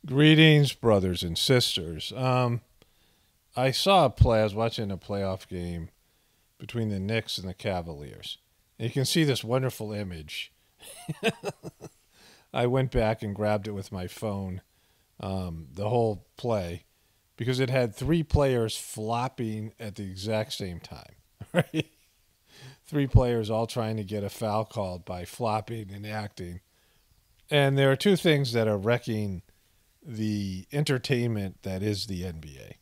Greetings, brothers and sisters. I saw a play. I was watching a playoff game between the Knicks and the Cavaliers. And you can see this wonderful image. I went back and grabbed it with my phone, the whole play, because it had three players flopping at the exact same time. Right? Three players all trying to get a foul called by flopping and acting. And there are two things that are wrecking the entertainment that is the NBA: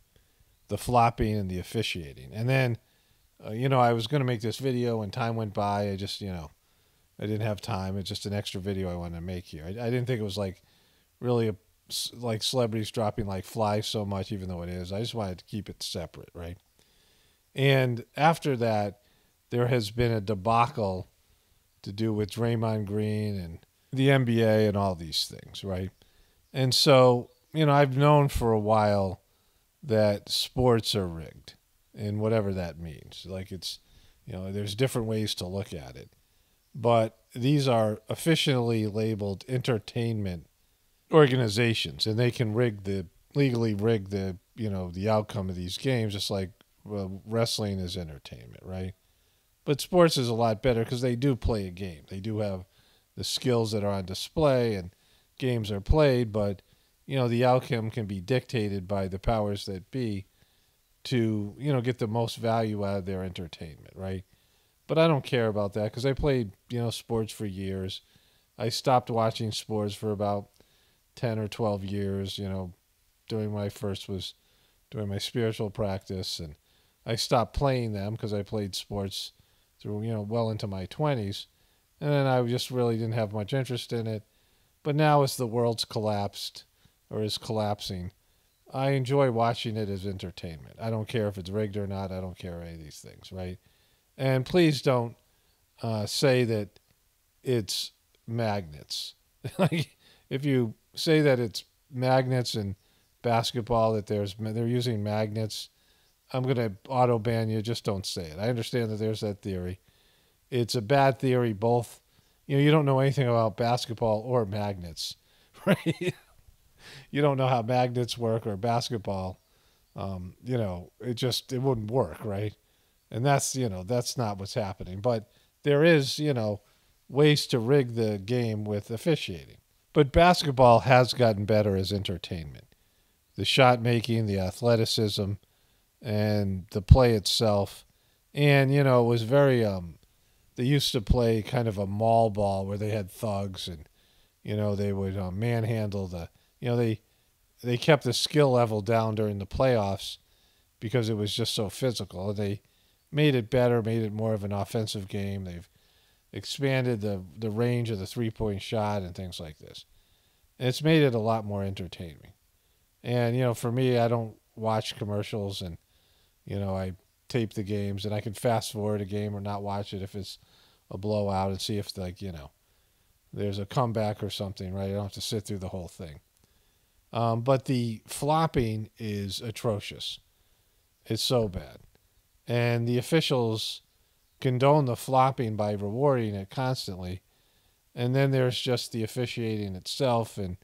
the flopping and the officiating. And then, I was going to make this video and time went by. I didn't have time. It's just an extra video I wanted to make here. I didn't think it was like really like celebrities dropping like flies so much, even though it is. I just wanted to keep it separate, right? And after that, there has been a debacle to do with Draymond Green and the NBA and all these things, right? And so, I've known for a while that sports are rigged, and whatever that means. Like there's different ways to look at it. But these are officially labeled entertainment organizations, and they can legally rig the outcome of these games, just like wrestling is entertainment, right? But sports is a lot better because they do play a game. They do have the skills that are on display, and games are played, but the outcome can be dictated by the powers that be to get the most value out of their entertainment, right? But I don't care about that because I played sports for years. I stopped watching sports for about 10 or 12 years, during when I first was doing my spiritual practice, and I stopped playing them because I played sports through well into my 20s, and then I just really didn't have much interest in it. But now, as the world's collapsed or is collapsing, I enjoy watching it as entertainment. I don't care if it's rigged or not. I don't care any of these things, right? And please don't say that it's magnets. Like, if you say that it's magnets in basketball, that they're using magnets, I'm going to auto ban you. Just don't say it. I understand that there's that theory. It's a bad theory. Both, you don't know anything about basketball or magnets, right? You don't know how magnets work or basketball. It wouldn't work, right? And that's not what's happening. But there is, ways to rig the game with officiating. But basketball has gotten better as entertainment. The shot making, the athleticism, and the play itself. And, it was very, they used to play kind of a mall ball where they had thugs, and, they would manhandle they kept the skill level down during the playoffs because it was just so physical. They made it better, made it more of an offensive game. They've expanded the range of the three-point shot and things like this. And it's made it a lot more entertaining. And, for me, I don't watch commercials, and, I tape the games, and I can fast forward a game or not watch it if it's a blowout and see if, there's a comeback or something, right? I don't have to sit through the whole thing. But the flopping is atrocious. It's so bad. And the officials condone the flopping by rewarding it constantly. And then there's just the officiating itself, and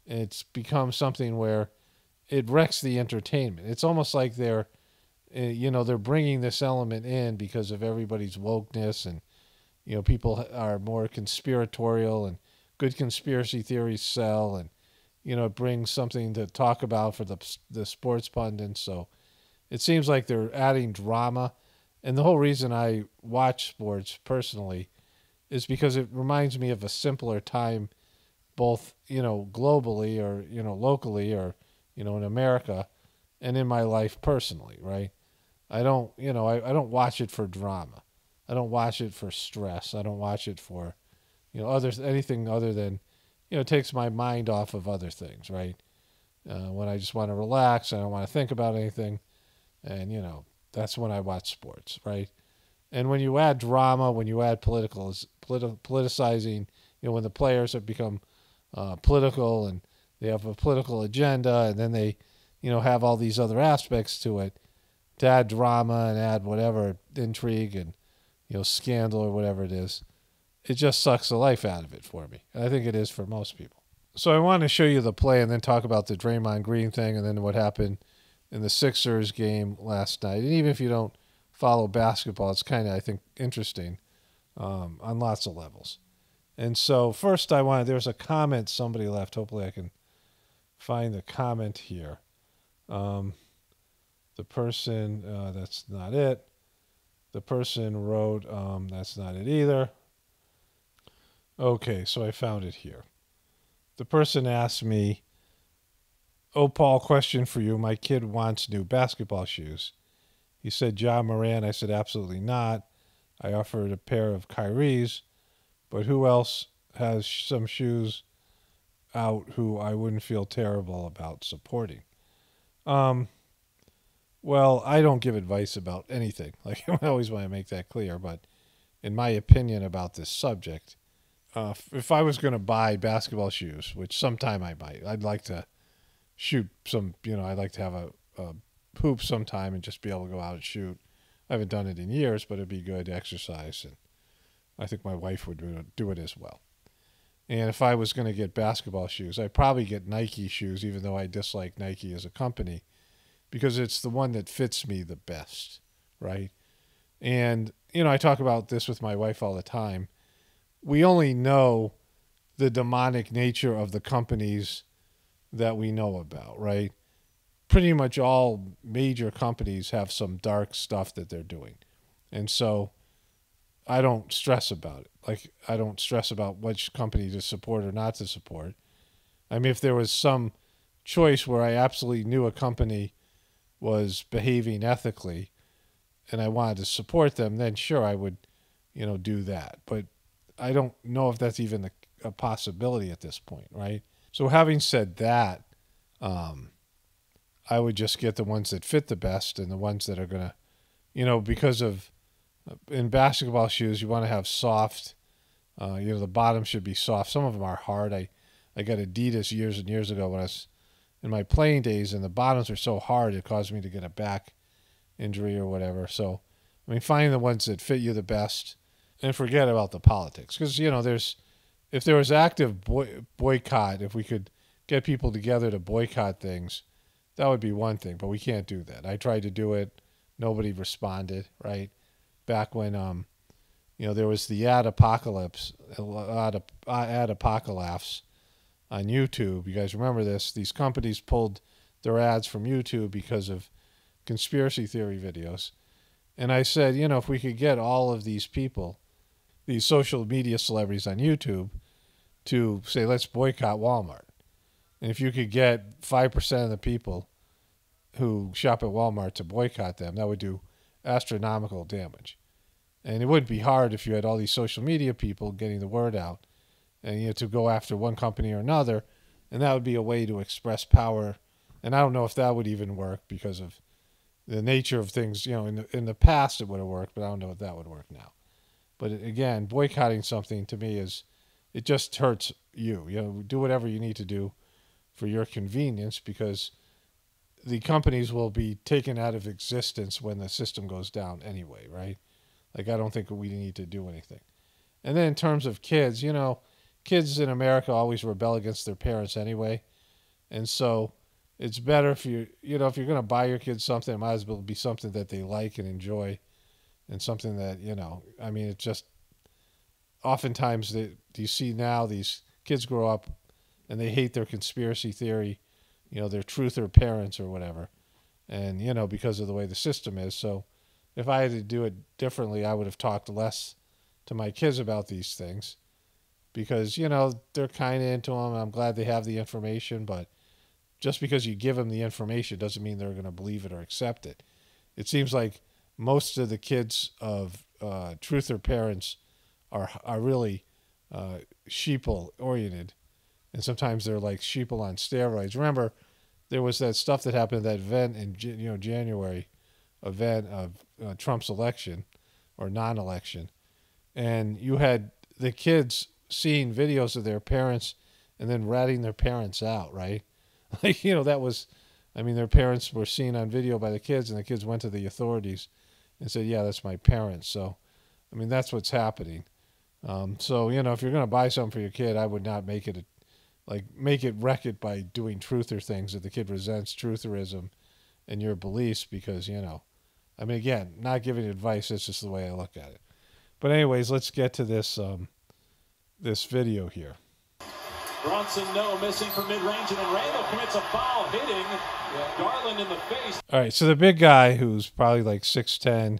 it's become something where it wrecks the entertainment. It's almost like they're bringing this element in because of everybody's wokeness, and people are more conspiratorial, and good conspiracy theories sell, and it brings something to talk about for the sports pundits. So it seems like they're adding drama. And the whole reason I watch sports personally is because it reminds me of a simpler time, both, globally or, locally or, in America, and in my life personally, right? I don't, I don't watch it for drama. I don't watch it for stress. I don't watch it for, anything other than, it takes my mind off of other things, right? When I just want to relax and I don't want to think about anything. And, that's when I watch sports, right? And when you add drama, when you add politicizing, when the players have become political, and they have a political agenda, and then they, have all these other aspects to it, to add drama and add whatever intrigue and, scandal or whatever it is, it just sucks the life out of it for me. And I think it is for most people. So I want to show you the play and then talk about the Draymond Green thing and then what happened in the Sixers game last night. And even if you don't follow basketball, it's kind of, I think, interesting on lots of levels. And so first there's a comment somebody left. Hopefully I can find the comment here. The person, that's not it. The person wrote, that's not it either. Okay, so I found it here. The person asked me, "Oh, Paul, question for you. My kid wants new basketball shoes." He said, "Ja Morant." I said, "Absolutely not." I offered a pair of Kyrie's, but who else has some shoes out who I wouldn't feel terrible about supporting? Well, I don't give advice about anything. Like, I always want to make that clear, but in my opinion about this subject, if I was going to buy basketball shoes, which sometime I might, I'd like to shoot some, I'd like to have a hoop sometime and just be able to go out and shoot. I haven't done it in years, but it'd be good exercise, and I think my wife would do it as well. And if I was going to get basketball shoes, I'd probably get Nike shoes, even though I dislike Nike as a company, because it's the one that fits me the best, right? And, I talk about this with my wife all the time. We only know the demonic nature of the companies that we know about, right? Pretty much all major companies have some dark stuff that they're doing. And so I don't stress about it. Like, I don't stress about which company to support or not to support. I mean, if there was some choice where I absolutely knew a company was behaving ethically and I wanted to support them, then sure, I would, do that. But I don't know if that's even a possibility at this point, right? So having said that, I would just get the ones that fit the best and the ones that are going to, because of, in basketball shoes, you want to have soft, the bottom should be soft. Some of them are hard. I got Adidas years and years ago when I was in my playing days, and the bottoms were so hard it caused me to get a back injury or whatever. So, finding the ones that fit you the best and forget about the politics. Because, if there was active boycott, if we could get people together to boycott things, that would be one thing, but we can't do that. I tried to do it. Nobody responded, right? Back when, there was the ad apocalypse on YouTube. You guys remember this? These companies pulled their ads from YouTube because of conspiracy theory videos. And I said, if we could get all of these people, these social media celebrities on YouTube, to say, let's boycott Walmart. And if you could get 5% of the people who shop at Walmart to boycott them, that would do astronomical damage. And it wouldn't be hard if you had all these social media people getting the word out and to go after one company or another, and that would be a way to express power. And I don't know if that would even work because of the nature of things. In the past it would have worked, but I don't know if that would work now. But again, boycotting something to me it just hurts you. Do whatever you need to do for your convenience, because the companies will be taken out of existence when the system goes down anyway, right? Like, I don't think we need to do anything. And then in terms of kids, kids in America always rebel against their parents anyway. And so it's better if if you're going to buy your kids something, it might as well be something that they like and enjoy, and something that, it's just oftentimes you see now these kids grow up and they hate their conspiracy theory, their truther parents or whatever. And, because of the way the system is. So if I had to do it differently, I would have talked less to my kids about these things, because, they're kind of into them, and I'm glad they have the information, but just because you give them the information doesn't mean they're going to believe it or accept it. It seems like most of the kids of truther parents are really sheeple oriented, and sometimes they're like sheeple on steroids. Remember, there was that stuff that happened at that event in January event of Trump's election or non-election, and you had the kids seeing videos of their parents and then ratting their parents out, right? Like, that was, their parents were seen on video by the kids, and the kids went to the authorities and said, yeah, that's my parents. So, that's what's happening. So, if you're going to buy something for your kid, I would not make it like make it wreck it by doing truther things that the kid resents trutherism and your beliefs because, you know, I mean, again, not giving advice. That's just the way I look at it. But anyways, let's get to this this video here. Bronson, no, missing from mid-range, and then Randall commits a foul, hitting Garland in the face. All right, so the big guy who's probably like 6'10",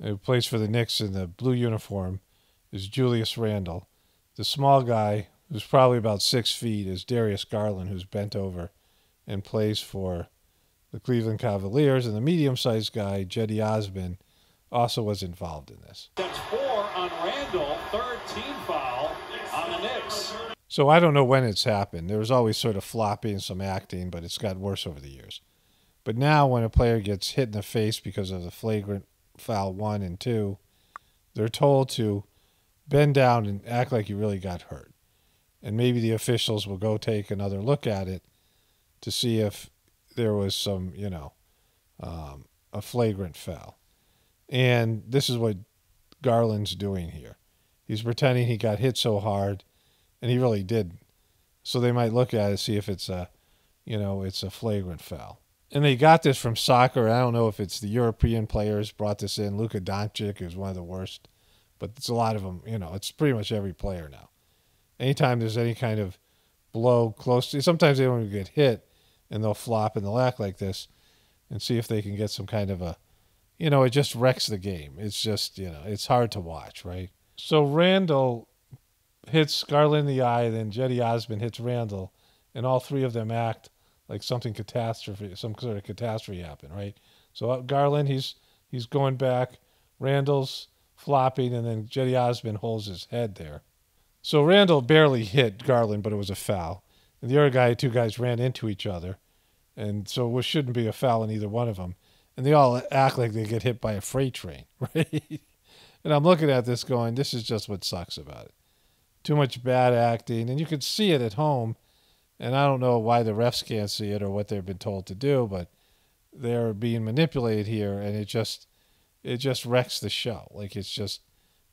who plays for the Knicks in the blue uniform, is Julius Randle. The small guy, who's probably about 6 feet, is Darius Garland, who's bent over and plays for the Cleveland Cavaliers. And the medium-sized guy, Cedi Osman, also was involved in this. That's 4 on Randall, third team foul on the Knicks. So I don't know when it's happened. There was always sort of floppy and some acting, but it's got worse over the years. But now when a player gets hit in the face because of the flagrant foul 1 and 2, they're told to bend down and act like you really got hurt. And maybe the officials will go take another look at it to see if there was some, you know, a flagrant foul. And this is what Garland's doing here. He's pretending he got hit so hard, and he really did. So they might look at it, see if it's a, you know, it's a flagrant foul. And they got this from soccer. I don't know if it's the European players brought this in. Luka Doncic is one of the worst, but it's a lot of them. You know, it's pretty much every player now. Anytime there's any kind of blow close to, sometimes they don't even get hit, and they'll flop and they'll act like this, and see if they can get some kind of a, you know, it just wrecks the game. It's just, you know, it's hard to watch, right? So Randall hits Garland in the eye, then Cedi Osman hits Randall, and all three of them act like some sort of catastrophe happened, right? So Garland, he's going back, Randall's flopping, and then Cedi Osman holds his head there. So Randall barely hit Garland, but it was a foul. And the other two guys ran into each other, and so it shouldn't be a foul in either one of them. And they all act like they get hit by a freight train, right? And I'm looking at this going, this is just what sucks about it. Too much bad acting, and you could see it at home, and I don't know why the refs can't see it or what they've been told to do, but they're being manipulated here, and it just wrecks the show. Like, it's just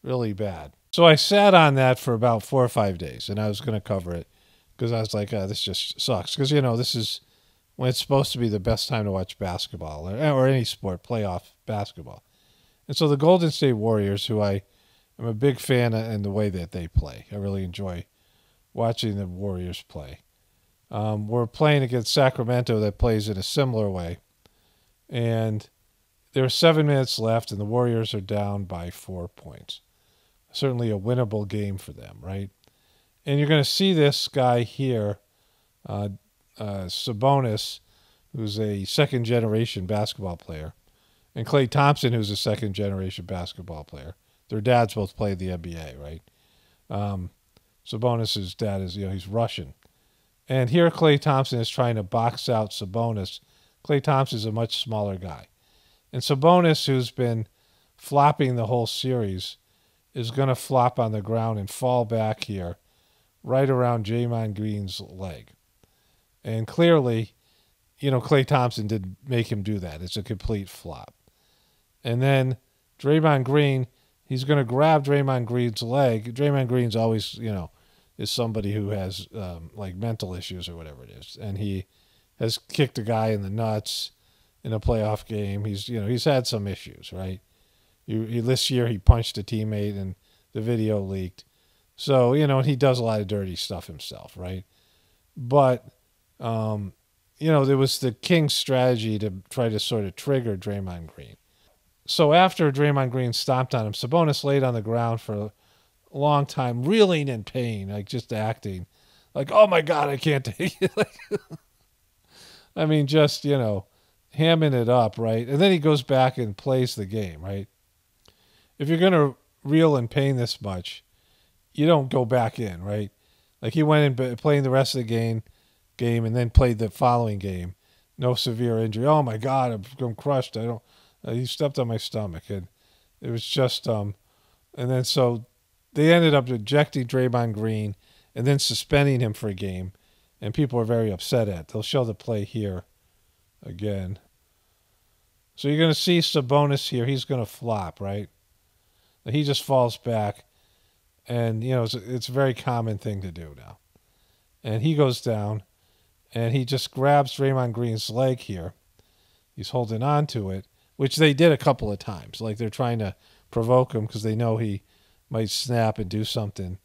really bad. So I sat on that for about 4 or 5 days, and I was going to cover it because I was like, oh, this just sucks. Because, you know, this is when it's supposed to be the best time to watch basketball or any sport, playoff basketball. And so the Golden State Warriors, who I am a big fan of in the way that they play. I really enjoy watching the Warriors play. We're playing against Sacramento that plays in a similar way. And there are 7 minutes left, and the Warriors are down by 4 points. Certainly a winnable game for them, right? And you're going to see this guy here, Sabonis, who's a second-generation basketball player, and Klay Thompson, who's a second-generation basketball player. Their dads both played the NBA, right? Sabonis' dad is, you know, he's Russian. And here Klay Thompson is trying to box out Sabonis. Klay Thompson is a much smaller guy. And Sabonis, who's been flopping the whole series, is going to flop on the ground and fall back here right around Draymond Green's leg. And clearly, you know, Klay Thompson did make him do that. It's a complete flop. And then Draymond Green, he's going to grab Draymond Green's leg. Draymond Green's always, you know, is somebody who has like mental issues or whatever it is. And he has kicked a guy in the nuts in a playoff game. He's had some issues, right? This year he punched a teammate and the video leaked. So, you know, he does a lot of dirty stuff himself, right? But, you know, there was the Kings' strategy to try to sort of trigger Draymond Green. So after Draymond Green stomped on him, Sabonis laid on the ground for a long time, reeling in pain, like just acting. Like, oh my God, I can't take it. I mean, just, you know, hamming it up, right? And then he goes back and plays the game, right? If you're going to reel in pain this much, you don't go back in, right? Like he went in playing the rest of the game and then played the following game. No severe injury. Oh my God, I'm crushed. He stepped on my stomach. And it was just, and then so they ended up ejecting Draymond Green and then suspending him for a game. And people are very upset at it. They'll show the play here again. So you're going to see Sabonis here. He's going to flop, right? He just falls back. And, you know, it's a very common thing to do now. and he goes down, and he just grabs Draymond Green's leg here. He's holding on to it, which they did a couple of times. Like they're trying to provoke him because they know he might snap and do something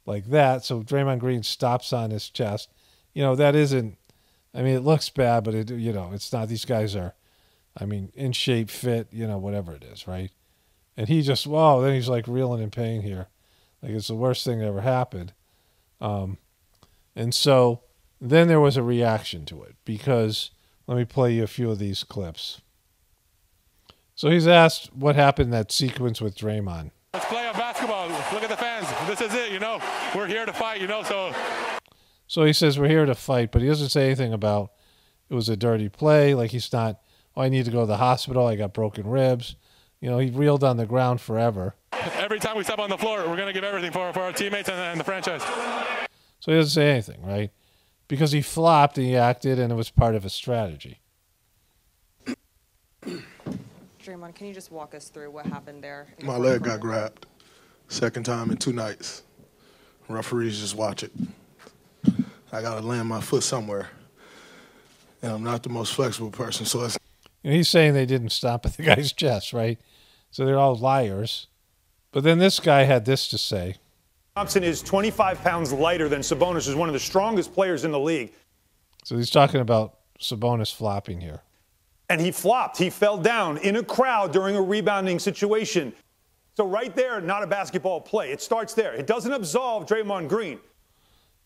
like that. So Draymond Green stops on his chest. That isn't, I mean, it looks bad, but it's not. These guys are, in shape, fit, whatever it is, right? And he just, whoa, then he's like reeling in pain here. Like it's the worst thing that ever happened. And so then there was a reaction to it because let me play you a few of these clips. So he's asked what happened in that sequence with Draymond. Let's play our basketball. Look at the fans. This is it, We're here to fight, So he says we're here to fight, but he doesn't say anything about it was a dirty play. Like he's not, I need to go to the hospital. I got broken ribs. He reeled on the ground forever. Every time we step on the floor, we're going to give everything for our teammates and the franchise. So he doesn't say anything, right? Because he flopped and he acted, and it was part of a strategy. Draymond, can you just walk us through what happened there? My leg got grabbed. Second time in 2 nights. Referees just watch it. I got to land my foot somewhere. And I'm not the most flexible person, so it's... He's saying they didn't stop at the guy's chest, right? So they're all liars. But then this guy had this to say. Thompson is 25 pounds lighter than Sabonis, who's one of the strongest players in the league. So he's talking about Sabonis flopping here. And he flopped. He fell down in a crowd during a rebounding situation. So right there, not a basketball play. It starts there. It doesn't absolve Draymond Green.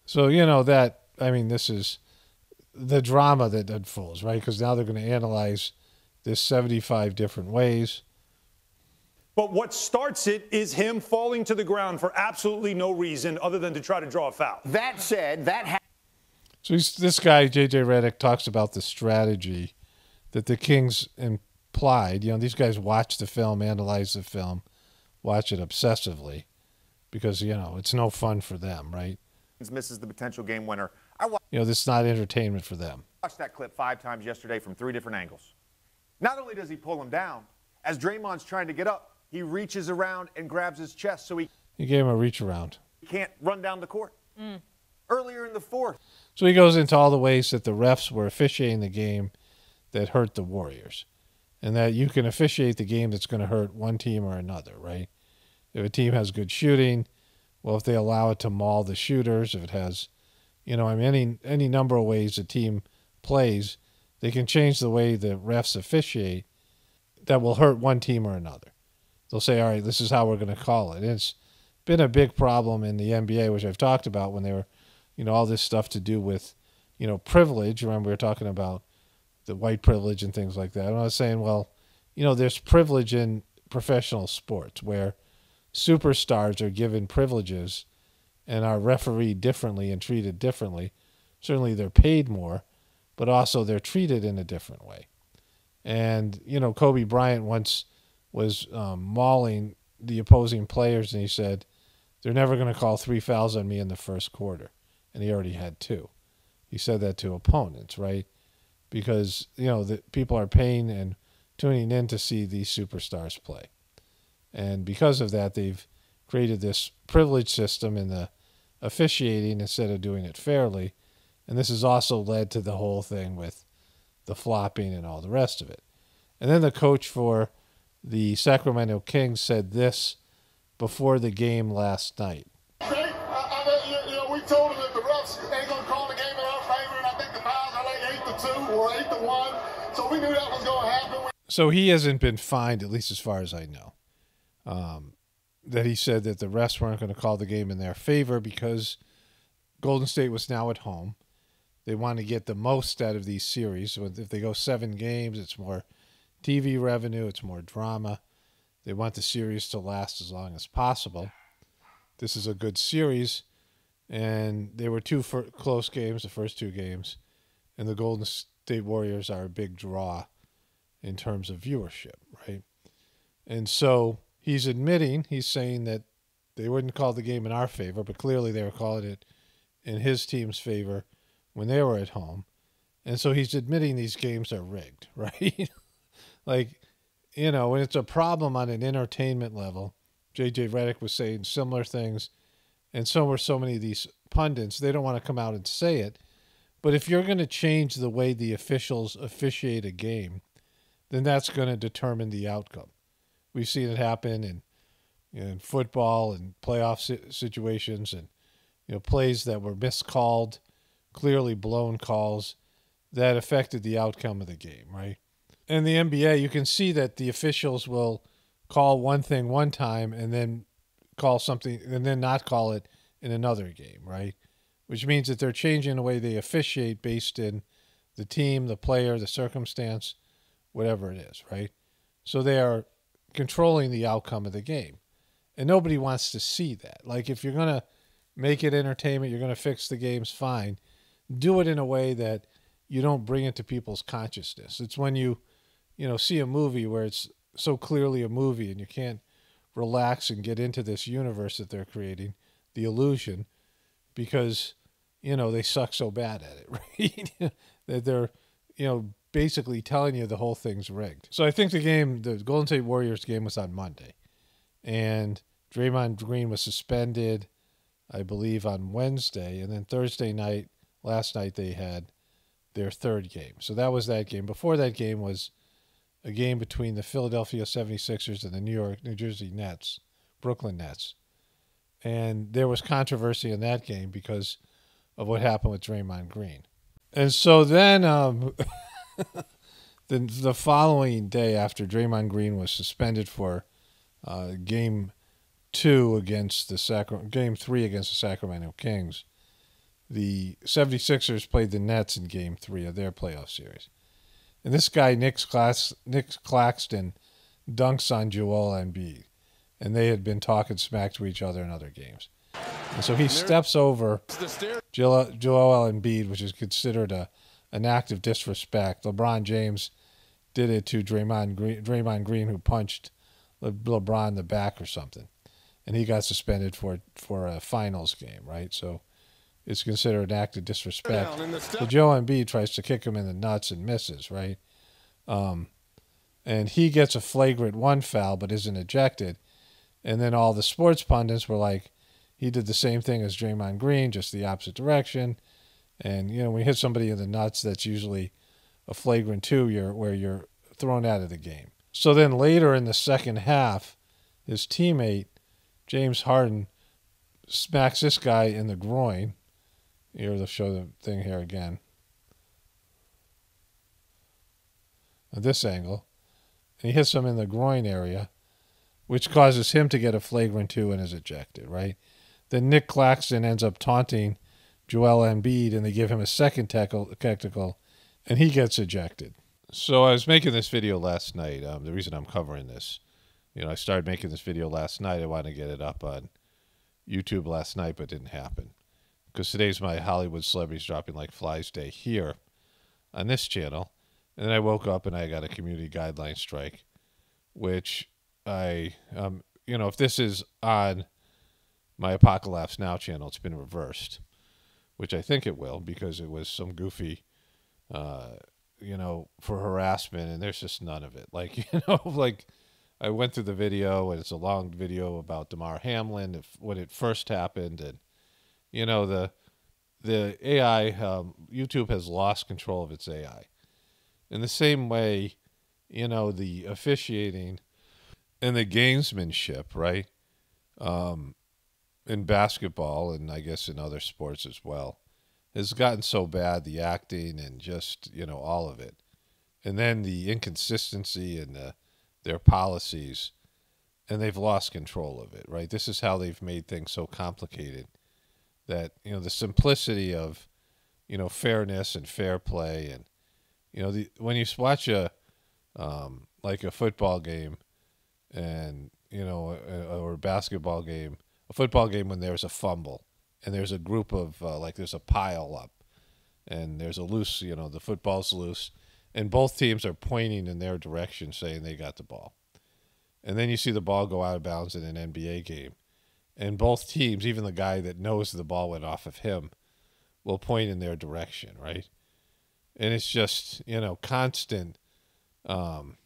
So, this is the drama that unfolds, right? Because now they're going to analyze this 75 different ways. But what starts it is him falling to the ground for absolutely no reason other than to try to draw a foul. That said, So this guy, J.J. Redick, talks about the strategy that the Kings implied. These guys watch the film, analyze the film, watch it obsessively because, it's no fun for them, right? misses the potential game winner. This is not entertainment for them. I watched that clip 5 times yesterday from 3 different angles. Not only does he pull him down, as Draymond's trying to get up, he reaches around and grabs his chest so he gave him a reach around. Can't run down the court. Earlier in the 4th. So he goes into all the ways that the refs were officiating the game that hurt the Warriors. And that you can officiate the game that's going to hurt one team or another, right? If a team has good shooting, well, if they allow it to maul the shooters, if it has, any number of ways a team plays, they can change the way the refs officiate that will hurt one team or another. They'll say, all right, this is how we're going to call it. And it's been a big problem in the NBA, which I've talked about when they were, all this stuff to do with, privilege. Remember, we were talking about the white privilege and things like that. And I was saying, well, there's privilege in professional sports where superstars are given privileges and are refereed differently and treated differently. Certainly they're paid more, but also they're treated in a different way. And, Kobe Bryant once was mauling the opposing players, and he said, they're never going to call 3 fouls on me in the first quarter. And he already had 2. He said that to opponents, right? Because, the people are paying and tuning in to see these superstars play. And because of that, they've created this privilege system in the officiating instead of doing it fairly. And this has also led to the whole thing with the flopping and all the rest of it. And then the coach for the Sacramento Kings said this before the game last night. We told them that the refs ain't going to call the game in our favor, and I think the fouls are like 8-2 or 8-1. So we knew that was going to happen. So he hasn't been fined, at least as far as I know. That he said that the refs weren't going to call the game in their favor because Golden State was now at home. They want to get the most out of these series. So if they go 7 games, it's more TV revenue, it's more drama. They want the series to last as long as possible. This is a good series, and there were 2 close games, the first 2 games, and the Golden State Warriors are a big draw in terms of viewership, right? And so he's saying that they wouldn't call the game in our favor, but clearly they were calling it in his team's favor when they were at home. And so he's admitting these games are rigged, right? When it's a problem on an entertainment level, J.J. Redick was saying similar things, and so were so many of these pundits, they don't want to come out and say it. But if you're going to change the way the officials officiate a game, then that's going to determine the outcome. We've seen it happen in football and playoff situations, and plays that were miscalled, clearly blown calls that affected the outcome of the game, right? In the NBA, you can see that the officials will call one thing one time and then call something and then not call it in another game, right? Which means that they're changing the way they officiate based in the team, the player, the circumstance, whatever it is, right? So they are controlling the outcome of the game. And nobody wants to see that. Like, if you're going to make it entertainment, you're going to fix the games, fine. Do it in a way that you don't bring it to people's consciousness. It's when you see a movie where it's so clearly a movie and you can't relax and get into this universe that they're creating, the illusion, because, they suck so bad at it, right? That they're, basically telling you the whole thing's rigged. So I think the Golden State Warriors game was on Monday. And Draymond Green was suspended, I believe, on Wednesday. And then Thursday night, last night, they had their third game. So that was that game. Before that game was a game between the Philadelphia 76ers and the New Jersey Nets, Brooklyn Nets. And there was controversy in that game because of what happened with Draymond Green. And so then the following day after Draymond Green was suspended for Game 3 against the Sacramento Kings, the 76ers played the Nets in Game 3 of their playoff series. And this guy, Nick Claxton, dunks on Joel Embiid. And they had been talking smack to each other in other games. And so he steps over Joel Embiid, which is considered an act of disrespect. LeBron James did it to Draymond Green, who punched LeBron in the back or something. And he got suspended for a finals game, right? So it's considered an act of disrespect. So Joel Embiid tries to kick him in the nuts and misses, right? And he gets a flagrant 1 foul but isn't ejected. And then all the sports pundits were like, he did the same thing as Draymond Green, just the opposite direction. And, when you hit somebody in the nuts, that's usually a flagrant 2 where you're thrown out of the game. So then later in the second half, his teammate, James Harden, smacks this guy in the groin. Here, they'll show the thing here again. At this angle. And he hits him in the groin area, which causes him to get a flagrant 2 and is ejected, right? Then Nick Claxton ends up taunting Joel Embiid, and they give him a second technical, and he gets ejected. So I was making this video last night. The reason I'm covering this, I started making this video last night. I wanted to get it up on YouTube last night, but it didn't happen. Because today's my Hollywood Celebrities Dropping Like Flies Day here on this channel. And then I woke up and I got a community guideline strike, which if this is on my Apocalypse Now channel, it's been reversed, which I think it will, because it was some goofy, for harassment, and there's just none of it. Like, I went through the video, and it's a long video about Damar Hamlin, when it first happened, and, the AI, YouTube has lost control of its AI. In the same way, the officiating and the gamesmanship, right, in basketball and I guess in other sports as well, has gotten so bad, the acting and just, all of it. And then the inconsistency in their policies, and they've lost control of it, right? This is how they've made things so complicated that, the simplicity of, fairness and fair play and, when you watch a football game and, or a basketball game, a football game when there's a fumble and there's a group of, there's a pile up and there's a loose, the football's loose and both teams are pointing in their direction saying they got the ball. And then you see the ball go out of bounds in an NBA game. And both teams, even the guy that knows the ball went off of him, will point in their direction, right? And it's just, constant, beratement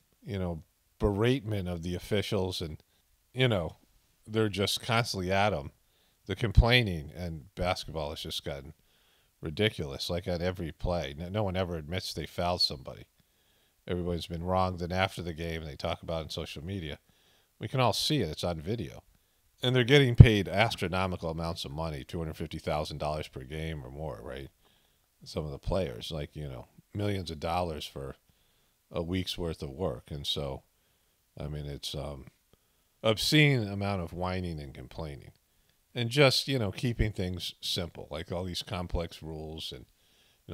of the officials. And, they're just constantly at them. the complaining and basketball has just gotten ridiculous. Like on every play, no one ever admits they fouled somebody. Everybody's been wrong. Then after the game, they talk about it on social media. We can all see it. It's on video. And they're getting paid astronomical amounts of money, $250,000 per game or more, right? Some of the players, like, millions of dollars for a week's worth of work. And so, I mean, it's obscene amount of whining and complaining. And just, keeping things simple, like all these complex rules and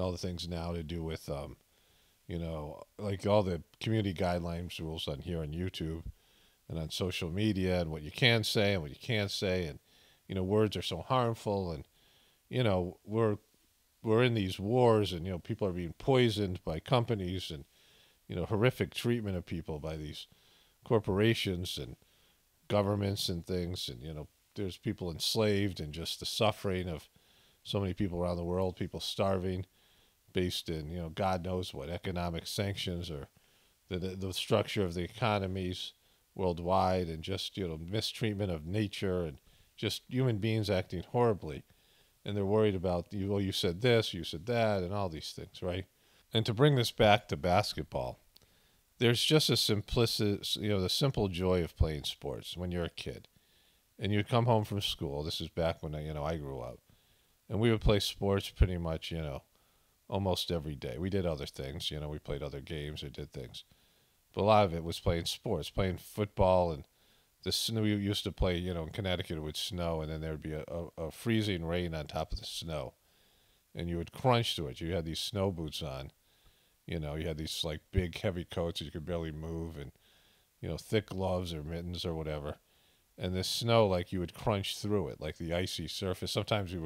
all the things now to do with, like all the community guidelines rules on here on YouTube and on social media and what you can say and what you can't say. And, words are so harmful. And, we're in these wars and, people are being poisoned by companies and, horrific treatment of people by these corporations and governments and things. And, there's people enslaved and just the suffering of so many people around the world, people starving based in, God knows what, economic sanctions or the structure of the economies worldwide and just, mistreatment of nature and just human beings acting horribly. And they're worried about, well, you said this, you said that, and all these things, right? And to bring this back to basketball, there's just a simplicity, the simple joy of playing sports when you're a kid. And you'd come home from school. This is back when, I grew up. And we would play sports pretty much, almost every day. We did other things, we played other games or did things. But a lot of it was playing sports, playing football. And the snow, we used to play, in Connecticut it would snow. And then there would be a freezing rain on top of the snow. And you would crunch to it. You had these snow boots on. You had these like big heavy coats that you could barely move. And, thick gloves or mittens or whatever. And the snow, like you would crunch through it, like the icy surface. Sometimes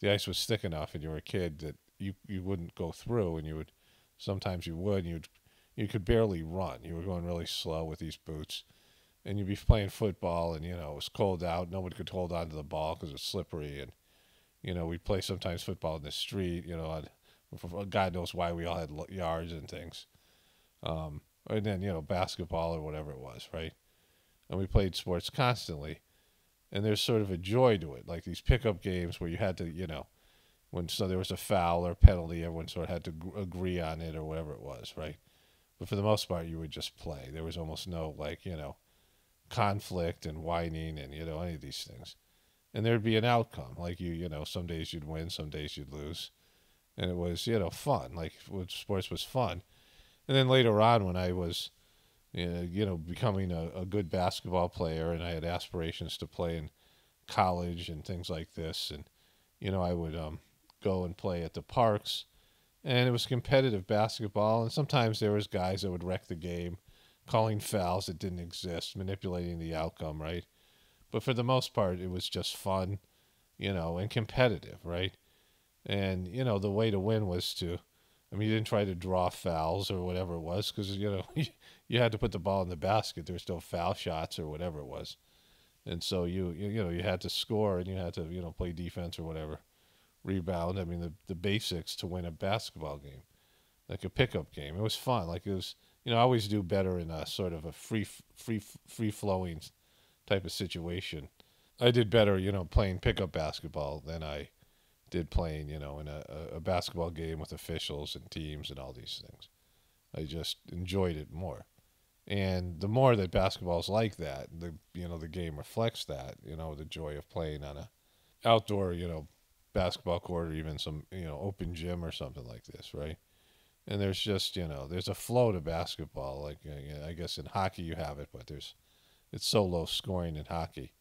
the ice was thick enough, and you were a kid that you wouldn't go through, and sometimes you would, and you could barely run. You were going really slow with these boots, and you'd be playing football, and it was cold out. No one could hold on to the ball because it was slippery, and we'd play sometimes football in the street. God knows why we all had yards and things, and then basketball or whatever it was, right? And we played sports constantly. And there's sort of a joy to it, like these pickup games where you had to, when there was a foul or penalty, everyone sort of had to agree on it or whatever it was, right? But for the most part, you would just play. There was almost no, conflict and whining and, any of these things. And there'd be an outcome. Like some days you'd win, some days you'd lose. And it was, fun. Like sports was fun. And then later on when I was becoming a good basketball player, and I had aspirations to play in college and things like this. And, I would go and play at the parks, and it was competitive basketball. And sometimes there was guys that would wreck the game, calling fouls that didn't exist, manipulating the outcome, right? But for the most part, it was just fun, and competitive, right? And, the way to win was you didn't try to draw fouls or whatever it was because, you had to put the ball in the basket. There was no foul shots or whatever it was. And so you had to score and you had to, play defense or whatever, rebound. The basics to win a basketball game, like a pickup game. It was fun. Like it was, I always do better in a sort of a free flowing type of situation. I did better, playing pickup basketball than I did playing, in a basketball game with officials and teams and all these things. I just enjoyed it more. And the more that basketball's like that, the game reflects that, the joy of playing on a outdoor, basketball court or even some, open gym or something like this, right? And there's just, there's a flow to basketball. Like, I guess in hockey you have it, but it's so low scoring in hockey.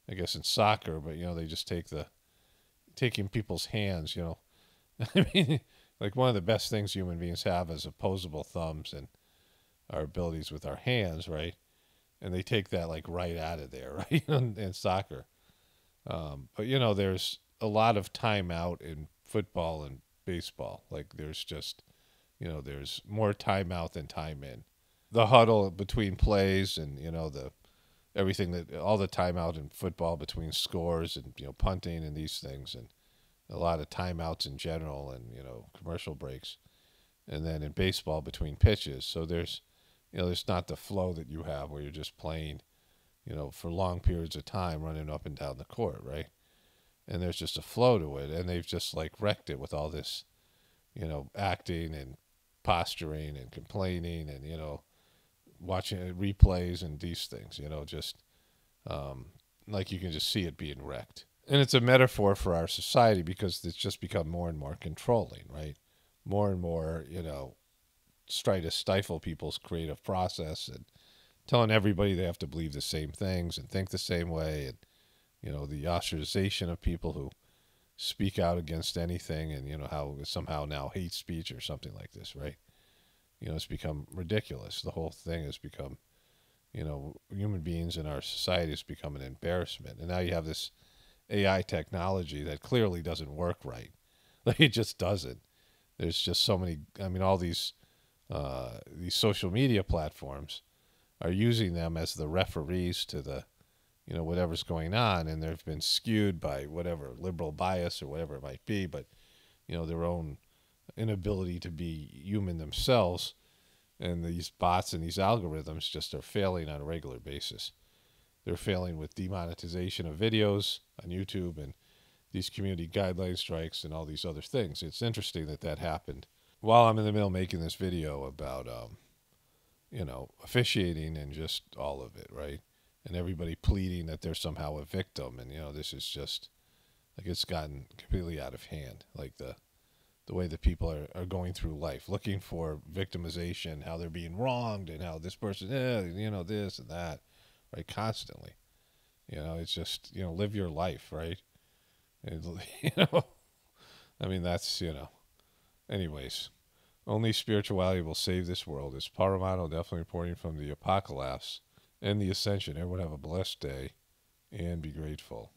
I guess in soccer, but, they just taking people's hands, like one of the best things human beings have is opposable thumbs and our abilities with our hands, right? And they take that like right out of there, right? in soccer. But, there's a lot of time out in football and baseball. Like there's just, there's more time out than time in. The huddle between plays and, all the time out in football between scores and, punting and these things and a lot of timeouts in general and, commercial breaks. And then in baseball between pitches. So there's not the flow that you have where you're just playing, for long periods of time running up and down the court, right? and there's just a flow to it, and they've just like wrecked it with all this, acting and posturing and complaining and watching replays and these things, just like you can just see it being wrecked. And it's a metaphor for our society because it's just become more and more controlling, right? More and more, try to stifle people's creative process and telling everybody they have to believe the same things and think the same way. And, the ostracization of people who speak out against anything and, how somehow now hate speech or something like this, right? It's become ridiculous. The whole thing has become, human beings in our society has become an embarrassment. And now you have this AI technology that clearly doesn't work right. Like, it just doesn't. There's just so many, all these social media platforms are using them as the referees to the, whatever's going on, and they've been skewed by whatever liberal bias or whatever it might be, but, their own inability to be human themselves, and these bots and these algorithms just are failing on a regular basis. They're failing with demonetization of videos on YouTube and these community guideline strikes and all these other things. It's interesting that happened while I'm in the middle of making this video about, officiating and just all of it, right? And everybody pleading that they're somehow a victim. And, this is just, like, it's gotten completely out of hand. Like, the way that people are going through life, looking for victimization, how they're being wronged, and how this person, this and that, right? Constantly. It's just, live your life, right? And, that's, anyways. Only spirituality will save this world. It's Paramount, definitely reporting from the Apocalypse and the Ascension. Everyone have a blessed day and be grateful.